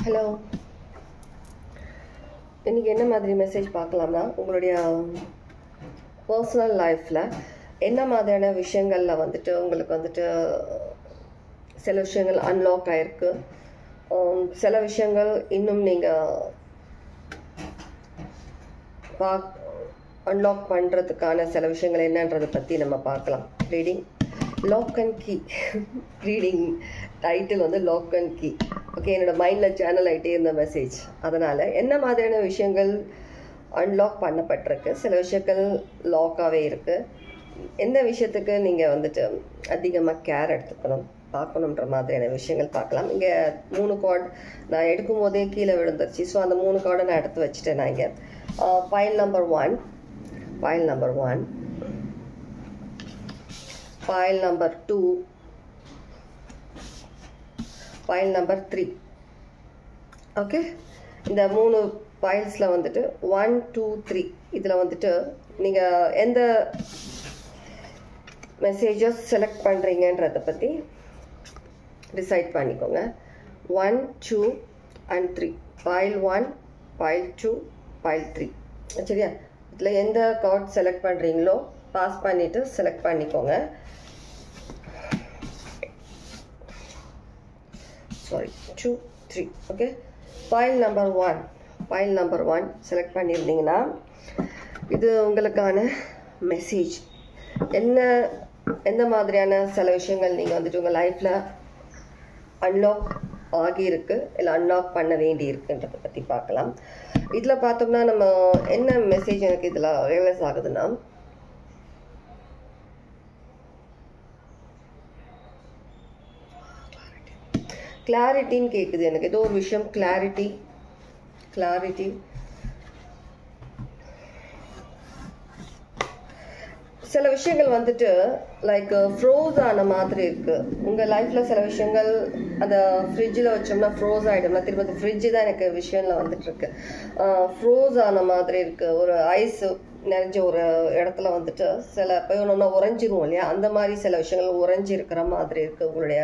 Hello, இன்றைக்கி என்ன மாதிரி மெசேஜ் பார்க்கலாம்னா, உங்களுடைய பர்சனல் லைஃப்பில் என்ன மாதிரியான விஷயங்களில் உங்களுக்கு சில விஷயங்கள் அன்லாக் ஆகிருக்கு, சில விஷயங்கள் இன்னும் நீங்கள் அன்லாக் பண்ணுறதுக்கான சில விஷயங்கள் என்னன்றதை பற்றி நம்ம பார்க்கலாம். Reading log and key. Reading title log and key. Okay, என்னோடய மைண்டில் சேனல் ஆகிட்டே இருந்த மெசேஜ். அதனால் என்ன மாதிரியான விஷயங்கள் அன்லாக் பண்ணப்பட்டிருக்கு, சில விஷயங்கள் லாக்காகவே இருக்குது, எந்த விஷயத்துக்கு நீங்கள் அதிகமாக கேர் எடுத்துக்கணும் பார்க்கணுன்ற மாதிரியான விஷயங்கள் பார்க்கலாம். இங்கே 3 கார்டு நான் எடுக்கும் போதே கீழே விழுந்துருச்சு. ஸோ அந்த 3 கார்டை நான் எடுத்து வச்சுட்டேன். நான் இங்கே file number 1, file number 1, file number 2, file number 3. Okay, இந்த 3 ஃபைல்ஸில் 1, 2, 3 இதில் நீங்கள் எந்த மெசேஜஸ் செலக்ட் பண்ணுறீங்கன்றதை பற்றி டிசைட் பண்ணிக்கோங்க. 1, 2 and 3. File 1, file 2, file 3. சரியா? இதில் எந்த கார்ட் செலக்ட் பண்ணுறீங்களோ பாஸ் பண்ணிவிட்டு செலக்ட் பண்ணிக்கோங்க. Sorry, 2, 3. Okay, file number 1, file number 1 select பண்ணியிருந்தீங்கன்னா இது உங்களுக்கான மெசேஜ். எந்த மாதிரியான சில விஷயங்கள் நீங்கள் உங்கள் லைஃப்பில் அன்லாக் ஆகியிருக்கு இல்லை அன்லாக் பண்ண வேண்டி இருக்குன்றதை பற்றி பார்க்கலாம். இதில் பார்த்தோம்னா நம்ம என்ன மெசேஜ் எனக்கு இதில் ரியலைஸ் ஆகுதுன்னா, கிளாரிட்டின்னு கேட்குது எனக்கு. ஏதோ ஒரு விஷயம் கிளாரிட்டி. சில விஷயங்கள் லைக் ஃப்ரோஸ் ஆன மாதிரி இருக்குது உங்கள் லைஃப்பில். சில விஷயங்கள் அதை ஃப்ரிட்ஜில் வச்சோம்னா ஃப்ரோஸ் ஆகிடும்னா திரும்ப ஃப்ரிட்ஜு தான் எனக்கு விஷயம்ல வந்துட்டுருக்கு. ஃப்ரோஸ் ஆன மாதிரி இருக்குது. ஒரு ஐஸ் நிறைஞ்ச ஒரு இடத்துல சில போனோம்னா உறைஞ்சிரும் இல்லையா, அந்த மாதிரி சில விஷயங்கள் உறைஞ்சி இருக்கிற மாதிரி இருக்குது உங்களுடைய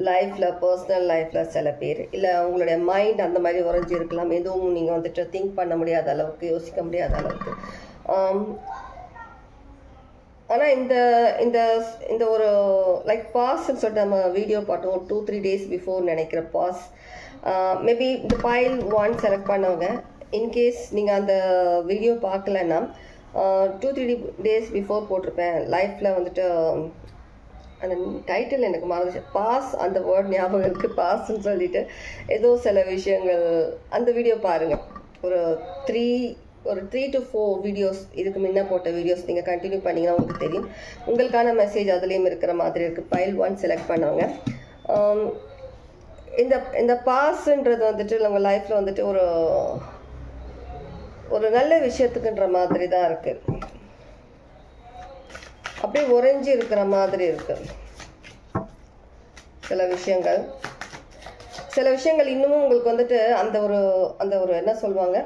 லைஃப்பில், பர்சனல் லைஃப்பில். சில பேர் இல்லை உங்களுடைய மைண்ட் அந்த மாதிரி உறைஞ்சி இருக்கலாம். எதுவும் நீங்கள் திங்க் பண்ண முடியாத அளவுக்கு, யோசிக்க முடியாத அளவுக்கு. ஆனால் இந்த ஒரு லைக் பாஸ்ன்னு சொல்லிட்டு நம்ம வீடியோ பார்த்தோம் 2-3 days பிஃபோர் நினைக்கிற பாஸ். மேபி இந்த ஃபைல் 1 செலக்ட் பண்ணவங்க, இன்கேஸ் நீங்கள் அந்த வீடியோ பார்க்கலன்னா 2-3 days பிஃபோர் போட்டிருப்பேன். லைஃப்பில் அந்த டைட்டில் எனக்கு மறந்துச்சு. பாஸ், அந்த வேர்ட் ஞாபகம் இருக்குது, பாஸ்ன்னு சொல்லிட்டு ஏதோ சில விஷயங்கள். அந்த வீடியோ பாருங்கள். ஒரு 3 to 4 வீடியோஸ் இதுக்கு முன்ன போட்ட வீடியோஸ் நீங்கள் கண்டினியூ பண்ணிங்கன்னா உங்களுக்கு தெரியும். உங்களுக்கான மெசேஜ் அதுலேயும் இருக்கிற மாதிரி இருக்குது. ஃபைல் 1 செலக்ட் பண்ணவங்க. இந்த பாஸ்ன்றது உங்கள் லைஃப்பில் ஒரு நல்ல விஷயத்துக்குன்ற மாதிரி தான் இருக்குது. அப்படியே உறைஞ்சி இருக்கிற மாதிரி இருக்குது சில விஷயங்கள் இன்னமும் உங்களுக்கு அந்த ஒரு என்ன சொல்லுவாங்க,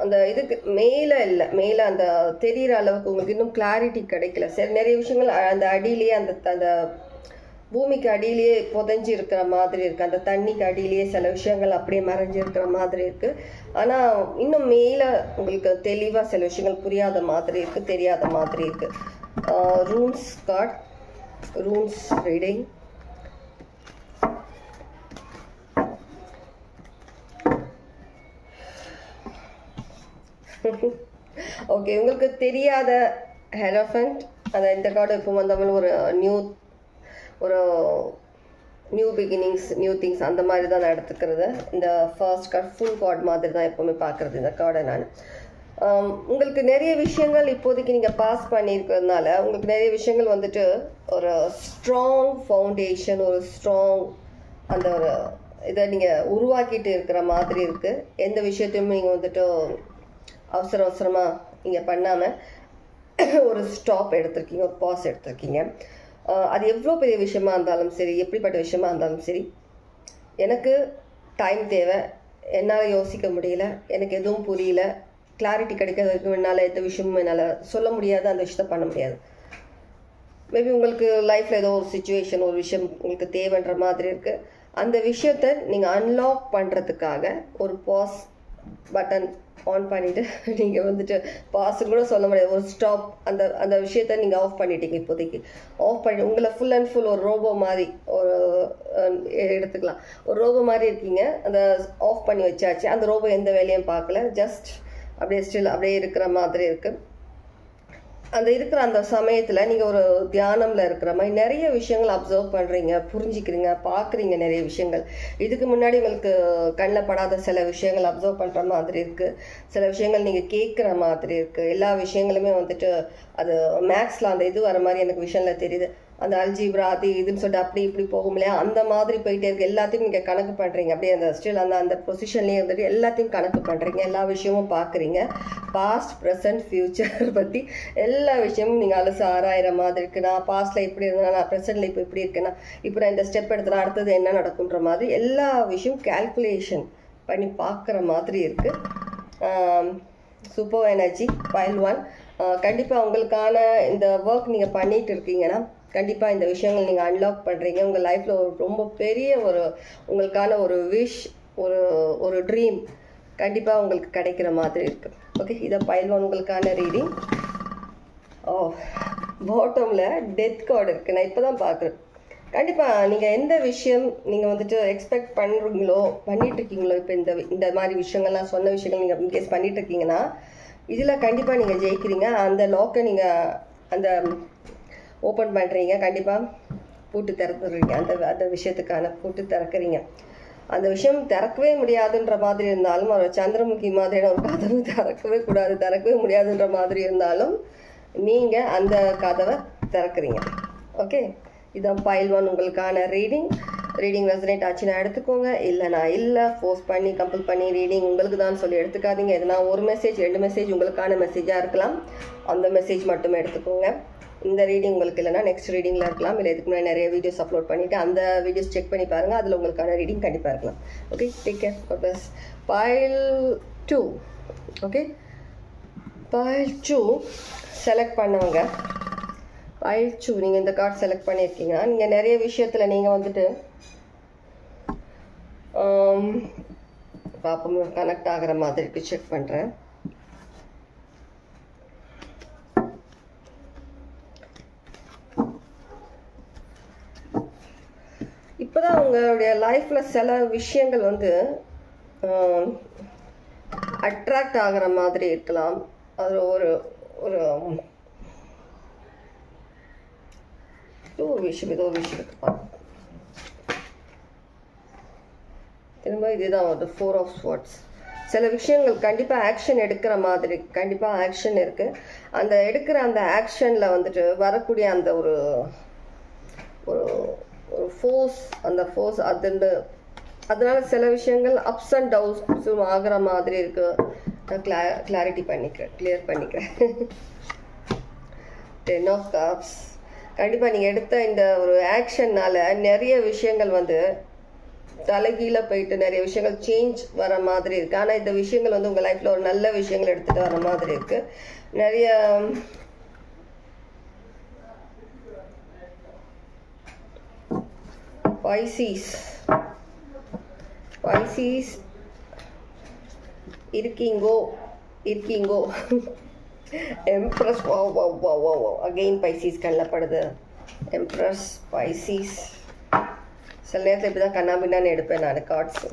அந்த இதுக்கு மேலே அந்த தெரிகிற அளவுக்கு உங்களுக்கு இன்னும் கிளாரிட்டி கிடைக்கல. சரி, நிறைய விஷயங்கள் அந்த அடியிலேயே அந்த பூமிக்கு அடியிலேயே புதைஞ்சி இருக்கிற மாதிரி இருக்குது. அந்த தண்ணிக்கு அடியிலேயே சில விஷயங்கள் அப்படியே மறைஞ்சி இருக்கிற மாதிரி இருக்குது. ஆனால் இன்னும் மேலே உங்களுக்கு தெளிவாக சில விஷயங்கள் புரியாத மாதிரி இருக்குது, தெரியாத மாதிரி இருக்குது. Runes card, runes reading. Okay, உங்களுக்கு தெரியாத ஹெரஃபண்ட். இந்த கார்டு இப்போ வந்தவங்களும் ஒரு நியூ பிகினிங்ஸ், நியூ திங்ஸ் அந்த மாதிரி தான் நான் எடுத்துக்கிறது. இந்த ஃபர்ஸ்ட் கார்டு ஃபுல் கார்டு மாதிரி தான் எப்போவுமே பார்க்குறது இந்த கார்டை நான். உங்களுக்கு நிறைய விஷயங்கள் இப்போதைக்கு நீங்கள் பாஸ் பண்ணியிருக்கிறதுனால உங்களுக்கு நிறைய விஷயங்கள் ஒரு ஸ்ட்ராங் ஃபவுண்டேஷன், ஒரு ஸ்ட்ராங் அந்த ஒரு இதை நீங்கள் உருவாக்கிட்டு இருக்கிற மாதிரி இருக்குது. எந்த விஷயத்தையும் நீங்கள் அவசரமாக நீங்கள் பண்ணாமல் ஒரு ஸ்டாப் எடுத்திருக்கீங்க, ஒரு பாஸ் எடுத்திருக்கீங்க. அது எவ்வளோ பெரிய விஷயமா இருந்தாலும் சரி, எப்படிப்பட்ட விஷயமா இருந்தாலும் சரி, எனக்கு டைம் தேவை, என்னால் யோசிக்க முடியல, எனக்கு எதுவும் புரியல, கிளாரிட்டி கிடைக்காத வரைக்கும் என்னால் எந்த விஷயமும் என்னால் சொல்ல முடியாது, அந்த விஷயத்த பண்ண முடியாது. மேபி உங்களுக்கு லைஃப்பில் ஏதோ ஒரு சுச்சுவேஷன், ஒரு விஷயம் உங்களுக்கு தேவைன்ற மாதிரி இருக்குது. அந்த விஷயத்தை நீங்கள் அன்லாக் பண்ணுறதுக்காக ஒரு பாஸ் பட்டன் ஆன் பண்ணிவிட்டு நீங்கள் வந்துட்டு பாஸ் கூட சொல்ல முடியாது, ஒரு ஸ்டாப், அந்த விஷயத்த நீங்கள் ஆஃப் பண்ணிட்டீங்க. இப்போதைக்கு ஆஃப் பண்ணி உங்களை ஃபுல் அண்ட் ஃபுல் ஒரு ரோபோ மாதிரி ஒரு எடுத்துக்கலாம், ஒரு ரோபோ மாதிரி இருக்கீங்க. அந்த ஆஃப் பண்ணி வச்சாச்சு. அந்த ரோபோ எந்த வேலையும் பார்க்கல, ஜஸ்ட் அப்படியே ஸ்டில் அப்படியே இருக்கிற மாதிரி இருக்குது. அந்த இருக்கிற அந்த சமயத்தில் நீங்கள் ஒரு தியானமில் இருக்கிற மாதிரி நிறைய விஷயங்கள் அப்சர்வ் பண்ணுறீங்க, புரிஞ்சிக்கிறீங்க, பார்க்குறீங்க நிறைய விஷயங்கள். இதுக்கு முன்னாடி உங்களுக்கு கண்ணில் படாத சில விஷயங்கள் அப்சர்வ் பண்ணுற மாதிரி இருக்குது, சில விஷயங்கள் நீங்கள் கேட்குற மாதிரி இருக்குது. எல்லா விஷயங்களுமே வந்துட்டு அது மேக்ஸில் அந்த இது வர மாதிரி எனக்கு விஷயம்ல தெரியுது. அந்த அல்ஜிப்ரா அது இதுன்னு சொல்லிட்டு அப்படி இப்படி போகும் இல்லையா, அந்த மாதிரி போயிட்டே இருக்கு. எல்லாத்தையும் நீங்கள் கணக்கு பண்ணுறீங்க, அப்படியே அந்த ஸ்டில் அந்த பொசிஷன்லேயே வந்துட்டு எல்லாத்தையும் கணக்கு பண்ணுறீங்க, எல்லா விஷயமும் பார்க்குறீங்க. பாஸ்ட், ப்ரெசன்ட், ஃப்யூச்சர் பற்றி எல்லா விஷயமும் நீங்கள் அலசு ஆராயிற மாதிரி இருக்குது. நான் பாஸ்ட்டில் இப்படி இருந்தேன்னா, நான் ப்ரெசென்ட்டில் இப்போ இப்படி இருக்கேன்னா, இப்போ நான் இந்த ஸ்டெப் எடுத்தேன்னா அடுத்தது என்ன நடக்குன்ற மாதிரி எல்லா விஷயம் கேல்குலேஷன் பண்ணி பார்க்குற மாதிரி இருக்குது. Super energy file 1. கண்டிப்பாக உங்களுக்கான இந்த ஒர்க் நீங்கள் பண்ணிகிட்டு இருக்கீங்கன்னா கண்டிப்பாக இந்த விஷயங்கள் நீங்கள் அன்லாக் பண்ணுறீங்க. உங்கள் லைஃப்பில் ஒரு ரொம்ப பெரிய உங்களுக்கான ஒரு விஷ், ஒரு ட்ரீம் கண்டிப்பாக உங்களுக்கு கிடைக்கிற மாதிரி இருக்குது. ஓகே, இதை பைல் 1 உங்களுக்கான ரீடிங். பாட்டமில் டெத் கார்டு இருக்குது, நான் இப்போ தான் பார்க்குறேன். கண்டிப்பாக நீங்கள் எந்த விஷயம் நீங்கள் வந்துட்டு எக்ஸ்பெக்ட் பண்ணுறீங்களோ பண்ணிகிட்ருக்கீங்களோ, இப்போ இந்த மாதிரி விஷயங்கள்லாம் சொன்ன விஷயங்கள் நீங்கள் இன்கேஸ் பண்ணிகிட்ருக்கீங்கன்னா இதில் கண்டிப்பாக நீங்கள் ஜெயிக்கிறீங்க. அந்த லாக்கை நீங்கள் அந்த ஓப்பன் பண்ணுறீங்க, கண்டிப்பாக பூட்டு திறந்துடுறீங்க. அந்த விஷயத்துக்கான பூட்டு திறக்கிறீங்க. அந்த விஷயம் திறக்கவே முடியாதுன்ற மாதிரி இருந்தாலும், ஒரு சந்திரமுகி மாதிரியான ஒரு கதவு திறக்கவே முடியாதுன்ற மாதிரி இருந்தாலும் நீங்கள் அந்த கதவை திறக்கிறீங்க. ஓகே, இதுதான் பைல் 1 உங்களுக்கான ரீடிங். ரெசனேட் ஆச்சுன்னா எடுத்துக்கோங்க, இல்லைனா இல்லை, ஃபோர்ஸ் பண்ணி கம்பல் பண்ணி ரீடிங் உங்களுக்கு தான் சொல்லி எடுத்துக்காதீங்க. எதுனா ஒரு மெசேஜ் 2 மெசேஜ் உங்களுக்கான மெசேஜாக இருக்கலாம், அந்த மெசேஜ் மட்டுமே எடுத்துக்கோங்க. இந்த ரீடிங் உங்களுக்கு இல்லைனா நெக்ஸ்ட் ரீடிங்கில் இருக்கலாம். இல்லை இதுக்கு முன்னாடி நிறைய வீடியோஸ் அப்லோட் பண்ணிவிட்டு அந்த வீடியோஸ் செக் பண்ணி பாருங்கள், அதில் உங்களுக்கான ரீடிங் கண்டிப்பாக இருக்கலாம். Okay, take care. Purpose file 2. Okay, file 2 select பண்ணவங்க, பைல் 2 நீங்கள் இந்த கார்டு செலக்ட் பண்ணியிருக்கீங்கன்னா நீங்கள் நிறைய விஷயத்தில் நீங்கள் வந்துட்டு பார்ப்போம் கனெக்ட் ஆகிற மாதிரி இருக்கு. செக் பண்ணுறேன். இப்போதான் உங்களுடைய லைஃப்பில் சில விஷயங்கள் வந்து அட்ராக்ட் ஆகிற மாதிரி இருக்கலாம். அது ஒரு விஷயம் இருக்கு. திரும்ப இதுதான் ஒரு 4 of Swords. சில விஷயங்கள் கண்டிப்பாக ஆக்ஷன் எடுக்கிற மாதிரி, கண்டிப்பாக ஆக்ஷன் இருக்குது. அந்த எடுக்கிற அந்த ஆக்ஷனில் வந்துட்டு வரக்கூடிய அந்த ஒரு ஃபோர்ஸ், அந்த ஃபோர்ஸ் அதனால சில விஷயங்கள் அப்ஸ் அண்ட் டவுன்ஸும் ஆகிற மாதிரி இருக்கு. கிளியர் பண்ணிக்கிறேன். 10 of Cups. கண்டிப்பாக நீங்கள் எடுத்த இந்த ஒரு ஆக்ஷன்னால நிறைய விஷயங்கள் வந்து தலைகீழ போயிட்டு நிறைய விஷயங்கள் சேஞ்ச் வர மாதிரி இருக்கு. ஆனால் இந்த விஷயங்கள் வந்து உங்கள் லைஃப்ல ஒரு நல்ல விஷயங்கள் எடுத்துட்டு வர மாதிரி இருக்கு. நிறைய Pisces இருக்கீங்கோ எம்ப்ரஸ். அகெயின் Pisces கண்ணப்படுது. Empress, Pisces. சில நேரத்தில் இப்படி தான் கண்ணாபின்னான்னு எடுப்பேன் நான் கார்ட்ஸ்.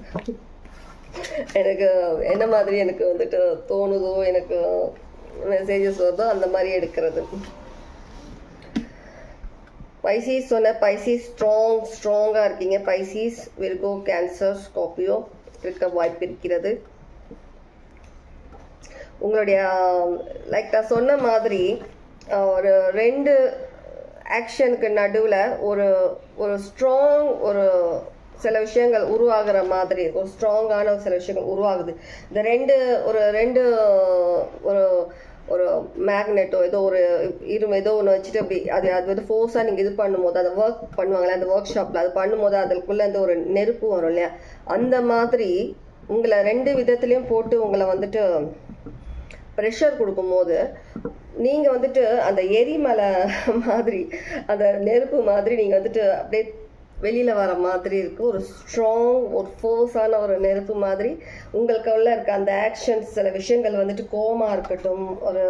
எனக்கு என்ன மாதிரி எனக்கு வந்துட்டு தோணுதோ, எனக்கு மெசேஜஸ் வருதோ அந்த மாதிரி எடுக்கிறது. பைசிஸ் சொன்ன Pisces ஸ்ட்ராங்காக இருக்கீங்க. Pisces, விர்கோ, கேன்சர், ஸ்கார்பியோ இருக்க வாய்ப்பு இருக்கிறது. உங்களுடைய லைக் நான் சொன்ன மாதிரி ஒரு 2 ஆக்ஷனுக்கு நடுவில் ஒரு ஸ்ட்ராங் சில விஷயங்கள் உருவாகிற மாதிரி, ஒரு ஸ்ட்ராங்கான சில விஷயங்கள் உருவாகுது. இந்த ரெண்டு ஒரு மேக்னெட்டோ ஏதோ ஒரு ஏதோ ஒன்று வச்சுட்டு அப்படி அது வந்து ஃபோர்ஸாக நீங்கள் இது பண்ணும்போது, அதை ஒர்க் பண்ணுவாங்களே அந்த ஒர்க் ஷாப்பில், அது பண்ணும்போது அதுக்குள்ளே அந்த ஒரு நெருப்பு வரும் இல்லையா, அந்த மாதிரி உங்களை 2 விதத்துலேயும் போட்டு உங்களை வந்துட்டு ப்ரெஷர் கொடுக்கும்போது நீங்கள் வந்துட்டு அந்த எரிமலை மாதிரி, அந்த நெருப்பு மாதிரி நீங்கள் வந்துட்டு அப்படியே வெளியில் வர மாதிரி இருக்குது. ஒரு ஸ்ட்ராங், ஒரு ஃபோர்ஸான ஒரு நெருப்பு மாதிரி உங்களுக்கு உள்ள இருக்க அந்த ஆக்ஷன்ஸ், சில விஷயங்கள் வந்துட்டு கோவமாக இருக்கட்டும், ஒரு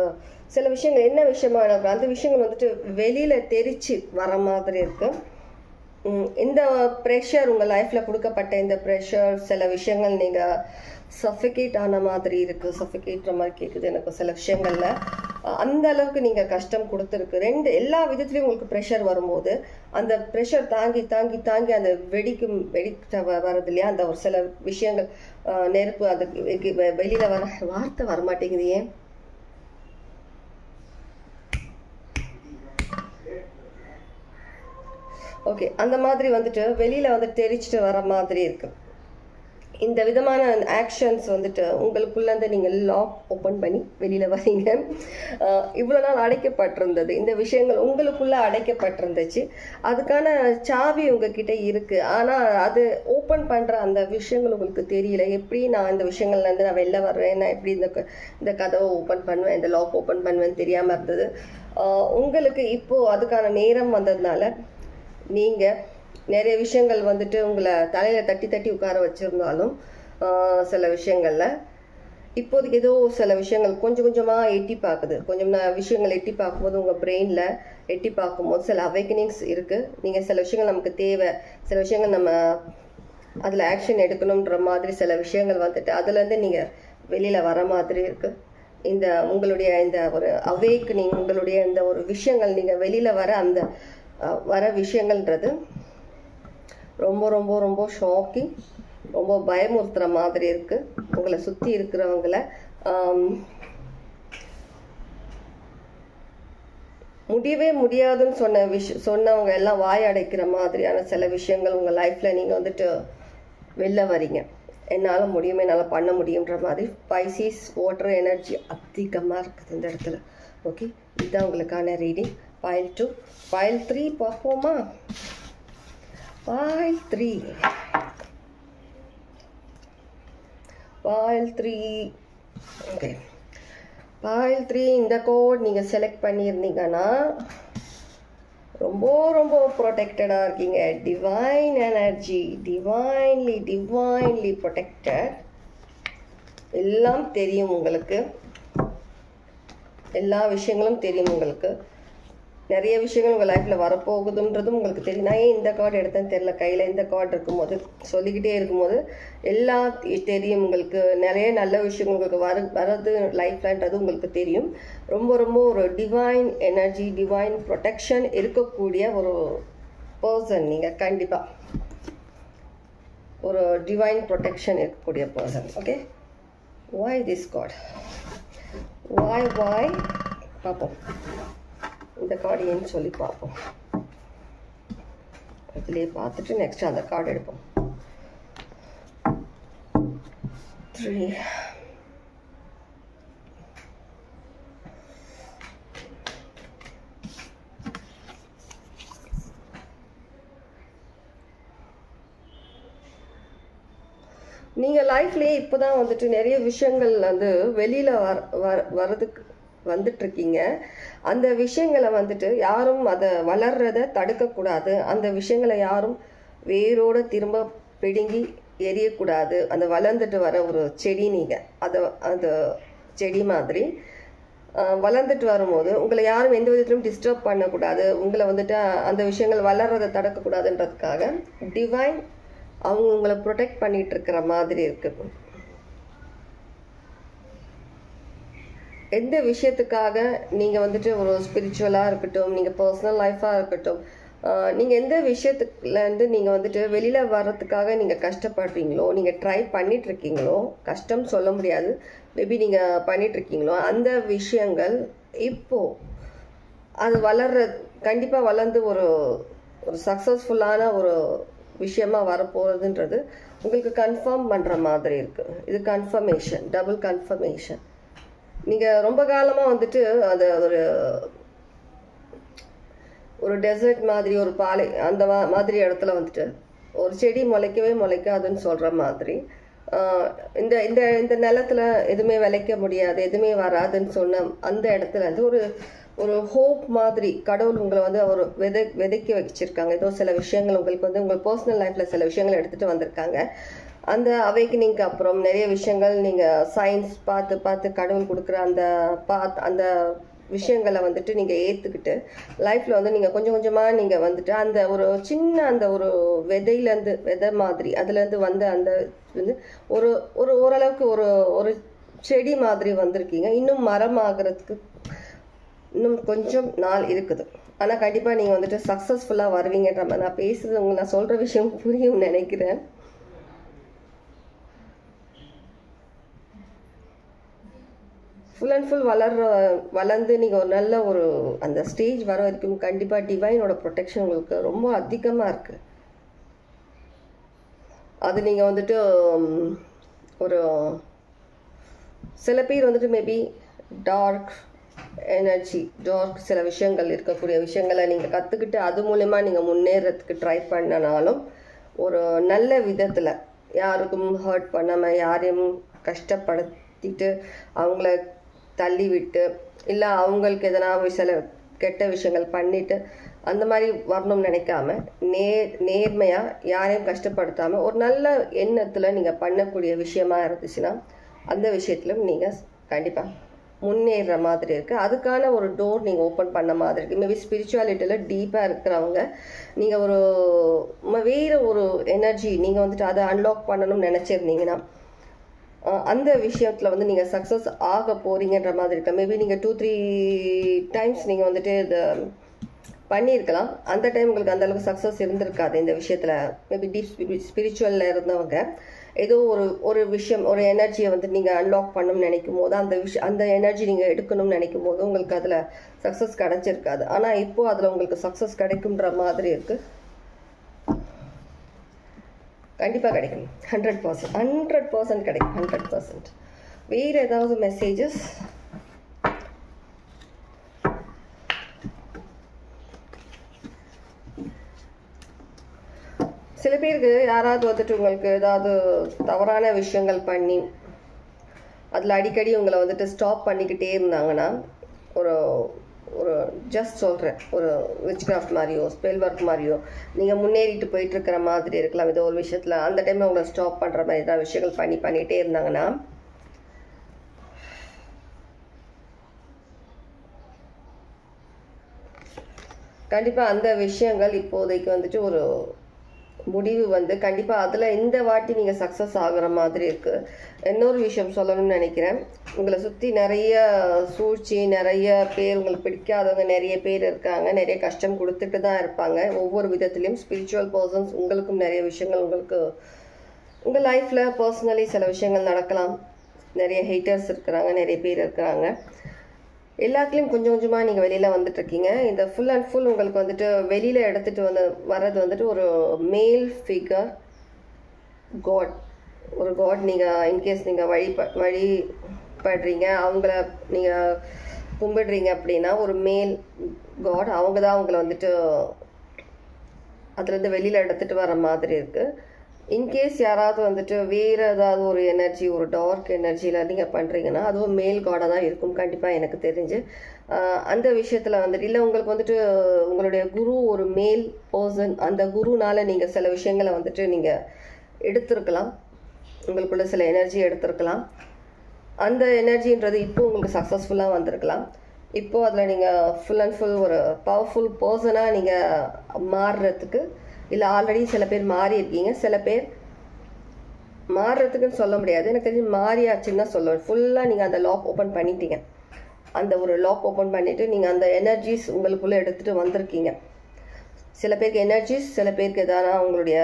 சில விஷயங்கள் என்ன விஷயமா இருக்கும் அந்த விஷயங்கள் வந்துட்டு வெளியில் தெரிச்சு வர மாதிரி இருக்குது. இந்த ப்ரெஷர், உங்கள் லைஃப்பில் கொடுக்கப்பட்ட இந்த ப்ரெஷர், சில விஷயங்கள் நீங்கள் சஃபிகேட் ஆன மாதிரி இருக்குது, சஃபிகேட்ற மாதிரி கேட்குது எனக்கு சில விஷயங்களில். அந்த அளவுக்கு நீங்கள் கஷ்டம் கொடுத்துருக்கு. எல்லா விதத்துலையும் உங்களுக்கு ப்ரெஷர் வரும்போது அந்த ப்ரெஷர் தாங்கி தாங்கி தாங்கி அந்த வெடிக்க வர்றது இல்லையா, அந்த ஒரு சில விஷயங்கள் நெருப்பு, அது வெளியில் வர வார்த்தை வரமாட்டேங்குது ஏன். ஓகே, அந்த மாதிரி வந்துட்டு வெளியில் வந்து தெரிச்சுட்டு வர மாதிரி இருக்குது. இந்த விதமான ஆக்ஷன்ஸ் வந்துட்டு உங்களுக்குள்ளேருந்து நீங்கள் லாக் ஓப்பன் பண்ணி வெளியில் வரீங்க. இவ்வளோ நாள் அடைக்கப்பட்டிருந்தது, இந்த விஷயங்கள் உங்களுக்குள்ளே அடைக்கப்பட்டிருந்துச்சு. அதுக்கான சாவி உங்ககிட்ட இருக்குது. ஆனால் அது ஓப்பன் பண்ணுற அந்த விஷயங்கள் உங்களுக்கு தெரியல. எப்படி நான் இந்த விஷயங்கள்லேருந்து நான் வெளில வருவேன், நான் எப்படி இந்த கதவை ஓப்பன் பண்ணுவேன், இந்த லாக் ஓப்பன் பண்ணுவேன்னு தெரியாமல் இருந்தது. உங்களுக்கு இப்போது அதுக்கான நேரம் வந்ததுனால நீங்கள் நிறைய விஷயங்கள் வந்துட்டு உங்களை தலையில் தட்டி தட்டி உட்கார வச்சுருந்தாலும் சில விஷயங்களில் இப்போதைக்கு ஏதோ சில விஷயங்கள் கொஞ்சம் கொஞ்சமாக எட்டி பார்க்குது. கொஞ்சம் விஷயங்கள் எட்டி பார்க்கும்போது உங்கள் பிரெயினில் எட்டி பார்க்கும்போது சில அவேக்கனிங்ஸ் இருக்குது. நீங்கள் சில விஷயங்கள் நமக்கு தேவை, சில விஷயங்கள் நம்ம அதில் ஆக்ஷன் எடுக்கணுன்ற மாதிரி சில விஷயங்கள் வந்துட்டு அதுலேருந்து நீங்கள் வெளியில் வர மாதிரி இருக்குது. இந்த உங்களுடைய இந்த ஒரு அவேக்கனிங், உங்களுடைய இந்த ஒரு விஷயங்கள் நீங்கள் வெளியில் வர விஷயங்கள்ன்றது ரொம்ப ரொம்ப ரொம்ப ஷாக்கிங், ரொம்ப பயமுறுத்துகிற மாதிரி இருக்குது. உங்களை சுற்றி இருக்கிறவங்களை முடியவே முடியாதுன்னு சொன்னவங்க எல்லாம் வாய் அடைக்கிற மாதிரியான சில விஷயங்கள் உங்கள் லைஃப்பில் நீங்கள் வந்துட்டு வெளில வரீங்க. என்னால் முடியும், என்னால் பண்ண முடியுன்ற மாதிரி பைசிஸ் வாட்டர் எனர்ஜி அதிகமாக இருக்குது இந்த இடத்துல. ஓகே, இதுதான் உங்களுக்கான ரீடிங். Pile 2, Pile 3 பார்ப்போமா? Pile 3, ஓகே, Pile 3 இந்த கோட் நீங்கள் செலக்ட் பண்ணியிருந்தீங்கன்னா ரொம்ப ரொம்ப ப்ரொடெக்டடாக இருக்கீங்க. Divine energy, divinely protected. எல்லாம் தெரியும் உங்களுக்கு, எல்லா விஷயங்களும் தெரியும் உங்களுக்கு. நிறைய விஷயங்கள் உங்கள் லைஃப்பில் வரப்போகுதுன்றதும் உங்களுக்கு தெரியும். நான் ஏன் இந்த கார்டு எடுத்தேன்னு தெரியல, கையில் இந்த கார்டு இருக்கும்போது சொல்லிக்கிட்டே இருக்கும்போது எல்லாம் தெரியும் உங்களுக்கு. நிறைய நல்ல விஷயங்கள் உங்களுக்கு வரது லைஃப்லன்றது உங்களுக்கு தெரியும். ரொம்ப ரொம்ப ஒரு டிவைன் எனர்ஜி, டிவைன் ப்ரொடெக்ஷன் இருக்கக்கூடிய ஒரு பர்சன் நீங்கள். கண்டிப்பாக ஒரு டிவைன் ப்ரொடெக்ஷன் இருக்கக்கூடிய person. Okay, why this card, வாய் பார்ப்போம். இந்த கார்டு ஏன்னு சொல்லி பார்ப்போம். இதுலேயே பார்த்துட்டு நெக்ஸ்ட் அந்த கார்டு எடுப்போம். 3, நீங்கள் லைஃப்லேயே இப்போ தான் வந்துட்டு நிறைய விஷயங்கள் வந்து வெளியில் வர்றதுக்கு வந்துட்டுருக்கீங்க. அந்த விஷயங்களை வந்துட்டு யாரும் அதை வளர்றதை தடுக்கக்கூடாது. அந்த விஷயங்களை யாரும் வேரோடு திரும்ப பிடுங்கி எரியக்கூடாது. அந்த வளர்ந்துட்டு வர ஒரு செடி, நீங்கள் அந்த செடி மாதிரி வளர்ந்துட்டு வரும்போது உங்களை யாரும் எந்த விதத்திலும் டிஸ்டர்ப் பண்ணக்கூடாது. உங்களை வந்துட்டு அந்த விஷயங்கள் வளர்றதை தடுக்கக்கூடாதுன்றதுக்காக டிவைன் அவங்க உங்களை ப்ரொடெக்ட் பண்ணிட்டு இருக்கிற மாதிரி இருக்குது. எந்த விஷயத்துக்காக நீங்கள் வந்துட்டு ஒரு ஸ்பிரிச்சுவலாக இருக்கட்டும், நீங்கள் பர்சனல் லைஃபாக இருக்கட்டும், நீங்கள் எந்த விஷயத்துலேருந்து நீங்கள் வந்துட்டு வெளியில் வர்றதுக்காக நீங்கள் கஷ்டப்படுறீங்களோ, நீங்கள் ட்ரை பண்ணிகிட்ருக்கீங்களோ, கஷ்டம் சொல்ல முடியாது, மேபி நீங்கள் பண்ணிகிட்ருக்கீங்களோ, அந்த விஷயங்கள் இப்போது அது கண்டிப்பாக வளர்ந்து ஒரு சக்ஸஸ்ஃபுல்லான ஒரு விஷயமா வரப்போகிறதுன்றது உங்களுக்கு கன்ஃபார்ம் பண்ணுற மாதிரி இருக்குது. இது கன்ஃபர்மேஷன், டபுள் கன்ஃபர்மேஷன். நீங்கள் ரொம்ப காலமாக வந்துட்டு அதை ஒரு டெசர்ட் மாதிரி, ஒரு பாலை அந்த மாதிரி இடத்துல வந்துட்டு ஒரு செடி முளைக்கவே முளைக்காதுன்னு சொல்கிற மாதிரி, இந்த இந்த இந்த நிலத்தில் எதுவுமே விளைக்க முடியாது, எதுவுமே வராதுன்னு சொன்ன அந்த இடத்துல வந்து ஒரு ஹோப் மாதிரி கடவுள் உங்களை வந்து அவர் விதைக்கி வச்சிருக்காங்க. ஏதோ சில விஷயங்கள் உங்களுக்கு வந்து உங்கள் பர்சனல் லைஃப்பில் சில விஷயங்கள் எடுத்துகிட்டு வந்திருக்காங்க. அந்த அவேக்கனிங்க்கு அப்புறம் நிறைய விஷயங்கள் நீங்கள் சயின்ஸ் பார்த்து பார்த்து கடவுள் கொடுக்குற அந்த விஷயங்களை வந்துட்டு நீங்கள் ஏற்றுக்கிட்டு லைஃப்பில் வந்து நீங்கள் கொஞ்சம் கொஞ்சமாக நீங்கள் வந்துட்டு அந்த ஒரு சின்ன அந்த ஒரு விதை மாதிரி அதுலேருந்து வந்து அந்த வந்து ஒரு ஒரு ஓரளவுக்கு ஒரு ஒரு செடி மாதிரி வந்திருக்கீங்க. இன்னும் மரம் ஆகிறதுக்கு இன்னும் கொஞ்சம் நாள் இருக்குது. ஆனால் கண்டிப்பாக நீங்கள் வந்துட்டு சக்ஸஸ்ஃபுல்லாக வருவீங்கன்ற மாதிரி நான் பேசுகிறது நான் சொல்கிற விஷயம் புரியும் நினைக்கிறேன். ஃபுல் அண்ட் ஃபுல் வளர்ந்து நீங்கள் ஒரு நல்ல ஒரு அந்த ஸ்டேஜ் வர வரைக்கும் கண்டிப்பாக டிவைனோட ப்ரொடெக்ஷன் உங்களுக்கு ரொம்ப அதிகமாக இருக்குது. அது நீங்கள் வந்துட்டு ஒரு சில பேர் வந்துட்டு மேபி டார்க் எனர்ஜி சில விஷயங்கள் இருக்கக்கூடிய விஷயங்களை நீங்கள் கற்றுக்கிட்டு அது மூலமா நீங்கள் முன்னேறதுக்கு ட்ரை பண்ணனாலும் ஒரு நல்ல விதத்தில் யாருக்கும் ஹர்ட் பண்ணாமல் யாரையும் கஷ்டப்படுத்திட்டு அவங்கள தள்ளி விட்டு இல்லை அவங்களுக்கு எதனா சில கெட்ட விஷயங்கள் பண்ணிட்டு அந்த மாதிரி வரணும்னு நினைக்காம நேர்மையாக யாரையும் கஷ்டப்படுத்தாமல் ஒரு நல்ல எண்ணத்தில் நீங்கள் பண்ணக்கூடிய விஷயமா இருந்துச்சுன்னா அந்த விஷயத்திலும் நீங்கள் கண்டிப்பாக முன்னேற மாதிரி இருக்குது. அதுக்கான ஒரு டோர் நீங்கள் ஓப்பன் பண்ண மாதிரி இருக்குது. மேபி ஸ்பிரிச்சுவாலிட்டியில் டீப்பாக இருக்கிறவங்க நீங்கள் ஒரு வேறு ஒரு எனர்ஜி நீங்கள் வந்துட்டு அதை அன்லாக் பண்ணணும்னு நினச்சிருந்தீங்கன்னா அந்த விஷயத்தில் வந்து நீங்கள் சக்ஸஸ் ஆக போகிறீங்கன்ற மாதிரி இருக்கு. மேபி நீங்கள் 2-3 டைம்ஸ் நீங்கள் வந்துட்டு இதை பண்ணியிருக்கலாம். அந்த டைம் உங்களுக்கு அந்தளவுக்கு சக்ஸஸ் இருந்திருக்காது இந்த விஷயத்தில். மேபி டீப் ஸ்பிரிச்சுவலில் இருந்தவங்க ஏதோ ஒரு விஷயம் ஒரு எனர்ஜியை வந்து நீங்கள் அன்லாக் பண்ணணும்னு நினைக்கும் போது அந்த எனர்ஜி நீங்கள் எடுக்கணும்னு நினைக்கும் போது உங்களுக்கு அதில் சக்ஸஸ் கிடைச்சிருக்காது. ஆனால் இப்போது அதில் உங்களுக்கு சக்ஸஸ் கிடைக்கும்ன்ற மாதிரி இருக்குது. கண்டிப்பாக கிடைக்கும். 100% கிடைக்கும். 100%. வேறு ஏதாவது மெசேஜஸ்? சில பேருக்கு யாராவது வந்துட்டு உங்களுக்கு ஏதாவது தவறான விஷயங்கள் பண்ணி அதில் அடிக்கடி உங்களை வந்துட்டு ஸ்டாப் பண்ணிக்கிட்டே இருந்தாங்கன்னா ஒரு ஒரு ஜஸ்ட் சொல்கிறேன் ஒரு விச் கிராஃப்ட் மாதிரியோ ஸ்பெல் ஒர்க் மாதிரியோ நீங்கள் முன்னேறிட்டு போயிட்டுருக்கிற மாதிரி இருக்கலாம். ஏதோ ஒரு விஷயத்தில் அந்த டைமில் உங்களை ஸ்டாப் பண்ணுற மாதிரி ஏதாவது விஷயங்கள் பண்ணிகிட்டே இருந்தாங்கன்னா கண்டிப்பாக அந்த விஷயங்கள் இப்போதைக்கு வந்துட்டு ஒரு முடிவு வந்து கண்டிப்பாக அதில் இந்த வாட்டி நீங்கள் சக்ஸஸ் ஆகுற மாதிரி இருக்குது. இன்னொரு விஷயம் சொல்லணும்னு நினைக்கிறேன். உங்களை சுற்றி நிறைய சூழ்ச்சி நிறைய பேர் உங்களுக்கு பிடிக்காதவங்க நிறைய பேர் இருக்காங்க. நிறைய கஷ்டம் கொடுத்துட்டு தான் இருப்பாங்க ஒவ்வொரு விதத்துலேயும். ஸ்பிரிச்சுவல் பர்சன்ஸ் உங்களுக்கும் நிறைய விஷயங்கள் உங்களுக்கு உங்கள் லைஃப்பில் பர்சனலி சில விஷயங்கள் நடக்கலாம். நிறைய ஹேட்டர்ஸ் இருக்கிறாங்க, நிறைய பேர் இருக்கிறாங்க. எல்லாத்துலேயும் கொஞ்சம் கொஞ்சமாக நீங்கள் வெளியில் வந்துட்டுருக்கீங்க. இந்த ஃபுல் அண்ட் ஃபுல் உங்களுக்கு வந்துட்டு வெளியில் எடுத்துகிட்டு வர்றது வந்துட்டு ஒரு மேல் ஃபிகர் ஒரு காட் நீங்கள் இன்கேஸ் நீங்கள் வழிபடுறீங்க அவங்கள நீங்கள் கும்பிடுறீங்க அப்படின்னா ஒரு மேல் காட் அவங்க தான் அவங்கள வந்துட்டு அதுலேருந்து வெளியில் எடுத்துகிட்டு வர மாதிரி இருக்குது. இன்கேஸ் யாராவது வந்துட்டு வேறு ஏதாவது ஒரு எனர்ஜி ஒரு டார்க் எனர்ஜியில் நீங்கள் பண்ணுறீங்கன்னா அதுவும் மேல் காடாக தான் இருக்கும் கண்டிப்பாக எனக்கு தெரிஞ்சு. அந்த விஷயத்தில் வந்துட்டு இல்லை உங்களுக்கு வந்துட்டு உங்களுடைய குரு ஒரு மேல் பர்சன் அந்த குருனால நீங்கள் சில விஷயங்களை வந்துட்டு நீங்கள் எடுத்திருக்கலாம். உங்களுக்குள்ள சில எனர்ஜி எடுத்திருக்கலாம். அந்த எனர்ஜின்றது இப்போ உங்களுக்கு சக்ஸஸ்ஃபுல்லாக வந்திருக்கலாம். இப்போது அதில் நீங்கள் ஃபுல் அண்ட் ஃபுல் ஒரு பவர்ஃபுல் பர்சனாக நீங்கள் மாறுறதுக்கு இல்லை ஆல்ரெடி சில பேர் மாறி இருக்கீங்க. சில பேர் மாறுறதுக்குன்னு சொல்ல முடியாது, எனக்கு தெரிஞ்சு மாறியாச்சுன்னு தான் சொல்லுவேன். ஃபுல்லாக நீங்கள் அந்த லாக் ஓப்பன் பண்ணிட்டீங்க. அந்த ஒரு லாக் ஓப்பன் பண்ணிவிட்டு நீங்கள் அந்த எனர்ஜிஸ் உங்களுக்குள்ளே எடுத்துகிட்டு வந்திருக்கீங்க. சில பேருக்கு எனர்ஜிஸ் சில பேருக்கு எதானா உங்களுடைய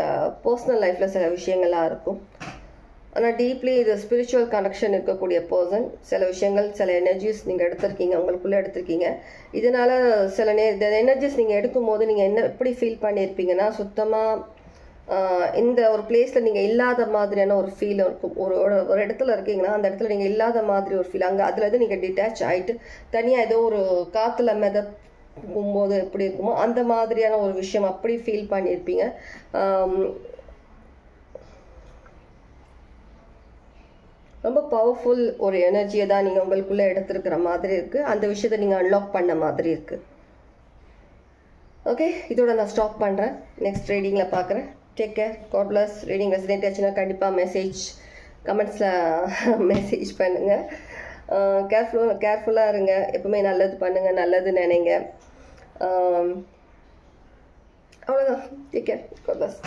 பர்சனல் லைஃப்பில் சில விஷயங்கள்லாம் இருக்கும். ஆனால் டீப்லி இது ஸ்பிரிச்சுவல் கனெக்ஷன் இருக்கக்கூடிய பர்சன் சில விஷயங்கள் சில எனர்ஜிஸ் நீங்கள் எடுத்திருக்கீங்க, உங்களுக்குள்ளே எடுத்திருக்கீங்க. இதனால் சில எனர்ஜிஸ் நீங்கள் எடுக்கும் போது நீங்கள் என்ன எப்படி ஃபீல் பண்ணியிருப்பீங்கன்னா சுத்தமாக இந்த ஒரு பிளேஸில் நீங்கள் இல்லாத மாதிரியான ஒரு ஃபீல் இருக்கும். ஒரு இடத்துல இருக்கீங்கன்னா அந்த இடத்துல நீங்கள் இல்லாத மாதிரி ஒரு ஃபீல். அங்கே அதுலேருந்து நீங்கள் டிட்டாச் ஆகிட்டு தனியாக ஏதோ ஒரு காற்றுல போகும்போது எப்படி இருக்குமோ அந்த மாதிரியான ஒரு விஷயம் அப்படி ஃபீல் பண்ணியிருப்பீங்க. ரொம்ப பவர்ஃபுல் ஒரு எனர்ஜியை தான் நீங்கள் உங்களுக்குள்ளே எடுத்துருக்கிற மாதிரி இருக்குது. அந்த விஷயத்தை நீங்கள் அன்லாக் பண்ண மாதிரி இருக்குது. ஓகே, இதோட நான் ஸ்டாப் பண்ணுறேன். நெக்ஸ்ட் ரீடிங்கில் பார்க்குறேன். Take care. God bless. Reading resident ஆச்சுன்னா கண்டிப்பாக கமெண்ட்ஸில் மெசேஜ் பண்ணுங்கள். கேர்ஃபுல்லாக இருங்க. எப்பவுமே நல்லது பண்ணுங்கள், நல்லது நினைங்க. அவ்வளோதான். Take care. God plus.